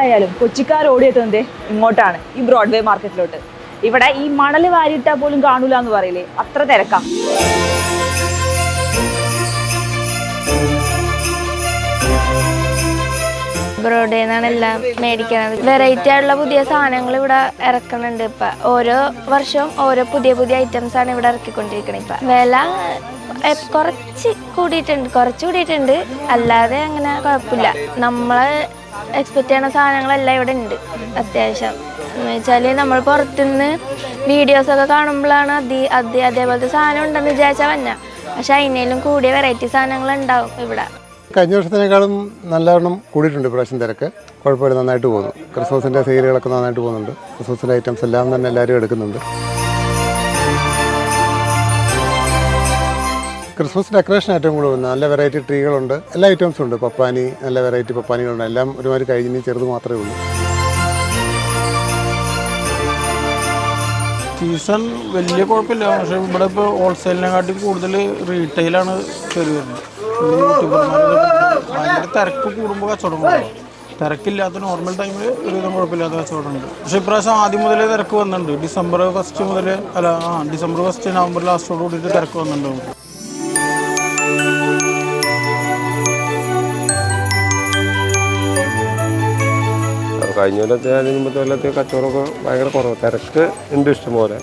എന്തായാലും കൊച്ചിക്കാർ ഓടിയെത്തുന്നത് ഇങ്ങോട്ടാണ്, ഈ ബ്രോഡ്വേ മാർക്കറ്റിലോട്ട്. ഇവിടെ ഈ മണൽ വാരിയിട്ടാൽ പോലും കാണൂല എന്ന് പറയില്ലേ, അത്ര തിരക്കാം. ബ്രോഡേ നിന്നാണ് എല്ലാം മേടിക്കുന്നത്. വെറൈറ്റി ആയിട്ടുള്ള പുതിയ സാധനങ്ങൾ ഇവിടെ ഇറക്കുന്നുണ്ട്. ഇപ്പൊ ഓരോ വർഷവും ഓരോ പുതിയ പുതിയ ഐറ്റംസ് ആണ് ഇവിടെ ഇറക്കിക്കൊണ്ടിരിക്കുന്നത്. ഇപ്പൊ വില കുറച്ച് കൂടിയിട്ടുണ്ട്, അല്ലാതെ അങ്ങനെ കുഴപ്പമില്ല. നമ്മള് എക്സ്പെക്ട് ചെയ്യുന്ന സാധനങ്ങളെല്ലാം ഇവിടെ ഉണ്ട് അത്യാവശ്യം. എന്ന് വെച്ചാൽ നമ്മൾ പുറത്തുനിന്ന് വീഡിയോസൊക്കെ കാണുമ്പോഴാണ് അതേപോലത്തെ സാധനം ഉണ്ടെന്ന് വിചാരിച്ചാൽ വന്ന, പക്ഷെ അതിനേലും കൂടിയ വെറൈറ്റി സാധനങ്ങൾ ഉണ്ടാവും ഇവിടെ. കഴിഞ്ഞ വർഷത്തിനേക്കാളും നല്ലവണ്ണം കൂടിയിട്ടുണ്ട് ഇപ്രാവശ്യം തിരക്ക്. കുഴപ്പമില്ല, നന്നായിട്ട് പോകുന്നു. ക്രിസ്മസിൻ്റെ സെയിലുകളൊക്കെ നന്നായിട്ട് പോകുന്നുണ്ട്. ക്രിസ്മസിൻ്റെ ഐറ്റംസ് എല്ലാം തന്നെ എല്ലാവരും എടുക്കുന്നുണ്ട്. ക്രിസ്മസ് ഡെക്കറേഷൻ ഏറ്റവും കൂടുതൽ നല്ല വെറൈറ്റി ട്രീകളുണ്ട്, എല്ലാ ഐറ്റംസും ഉണ്ട്. പപ്പാനി, നല്ല വെറൈറ്റി പപ്പാനികളുണ്ട്. എല്ലാം ഒരുമാതിരി കഴിഞ്ഞ് ചെറുത് മാത്രമേ ഉള്ളൂ. സീസൺ വലിയ കുഴപ്പമില്ല, പക്ഷേ ഇവിടെ ഇപ്പോൾ ഹോൾസെയിലിനെക്കാട്ടി കൂടുതൽ റീറ്റെയിലാണ് കയറി വരുന്നത്. ഭയങ്കര തിരക്ക് കൂടുമ്പോൾ കച്ചവടം ഉണ്ടാവും. തിരക്കില്ലാത്ത നോർമൽ ടൈമിൽ ഒരുവിധം കുഴപ്പമില്ലാത്ത കച്ചവടമുണ്ട്. പക്ഷേ ഇപ്രാവശ്യം ആദ്യം മുതലേ തിരക്ക് വന്നിട്ടുണ്ട്. ഡിസംബർ 1 മുതൽ ഡിസംബർ 1 നവംബർ ലാസ്റ്റോട് കൂടിയിട്ട് തിരക്ക് വന്നിട്ടുണ്ട്. കഴിഞ്ഞ കൊല്ലത്തെ അല്ലെങ്കിൽ മുമ്പത്തെ കൊല്ലത്തെ കച്ചവടമൊക്കെ ഭയങ്കര കുറവ്. തിരക്ക് ഉണ്ട് ഇഷ്ടം പോലെ,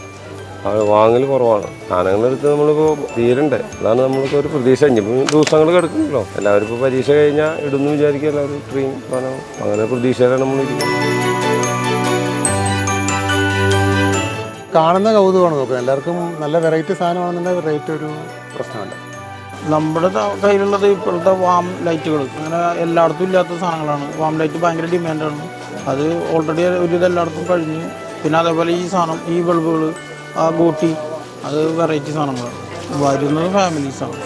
വാങ്ങൽ കുറവാണ്. സാധനങ്ങളെടുത്ത് നമ്മളിപ്പോൾ തീരണ്ടേ, അതാണ് നമ്മൾക്ക് ഒരു പ്രതീക്ഷ. ഇനിയിപ്പോൾ ദിവസങ്ങൾ കിടക്കുമല്ലോ, എല്ലാവരും ഇപ്പോൾ പരീക്ഷ കഴിഞ്ഞാൽ ഇടുന്നു വിചാരിക്കുക, എല്ലാവരും ക്രീം സാധനം അങ്ങനെ പ്രതീക്ഷയിലാണ് നമ്മളിരിക്കുന്നത്. കാണുന്ന കൗതുകമാണ് നോക്കുന്നത്. എല്ലാവർക്കും നല്ല വെറൈറ്റി സാധനമാണെന്നുണ്ടെങ്കിൽ റേറ്റ് ഒരു പ്രശ്നമല്ല. നമ്മുടെ കയ്യിലുള്ളത് ഇപ്പോഴത്തെ വാം ലൈറ്റുകൾ, അങ്ങനെ എല്ലായിടത്തും ഇല്ലാത്ത സാധനങ്ങളാണ്. വാം ലൈറ്റ് ഭയങ്കര ഡിമാൻഡാണ്. അത് ഓൾറെഡി ഒരുവിധം എല്ലായിടത്തും കഴിഞ്ഞ്. പിന്നെ അതേപോലെ ഈ സാധനം, ഈ ബൾബുകൾ, ആ ഗോട്ടി, അത് വെറൈറ്റി സാധനങ്ങളാണ്. വരുന്നത്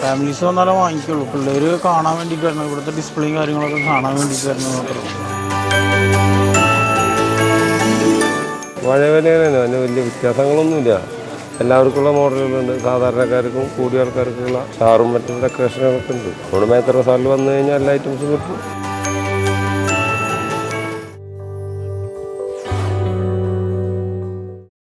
ഫാമിലീസ് വന്നാലേ വാങ്ങിക്കുള്ളൂ. പിള്ളേർ കാണാൻ വേണ്ടിയിട്ട് വരുന്നത്, ഇവിടുത്തെ ഡിസ്പ്ലേയും കാര്യങ്ങളൊക്കെ കാണാൻ വേണ്ടിയിട്ട് വരുന്നത് മാത്രമേ. പഴയ വിലയാണ്, അതിന് വലിയ വ്യത്യാസങ്ങളൊന്നുമില്ല. എല്ലാവർക്കുള്ള മോഡലുകളുണ്ട്. സാധാരണക്കാർക്കും കൂടിയ ആൾക്കാർക്കുള്ള സ്റ്റാറും മറ്റും ഡെക്കറേഷനുകളൊക്കെ ഉണ്ട്. നമ്മുടെ മേത്തറ സാറിൽ വന്നു കഴിഞ്ഞാൽ എല്ലാ ഐറ്റംസും കിട്ടും.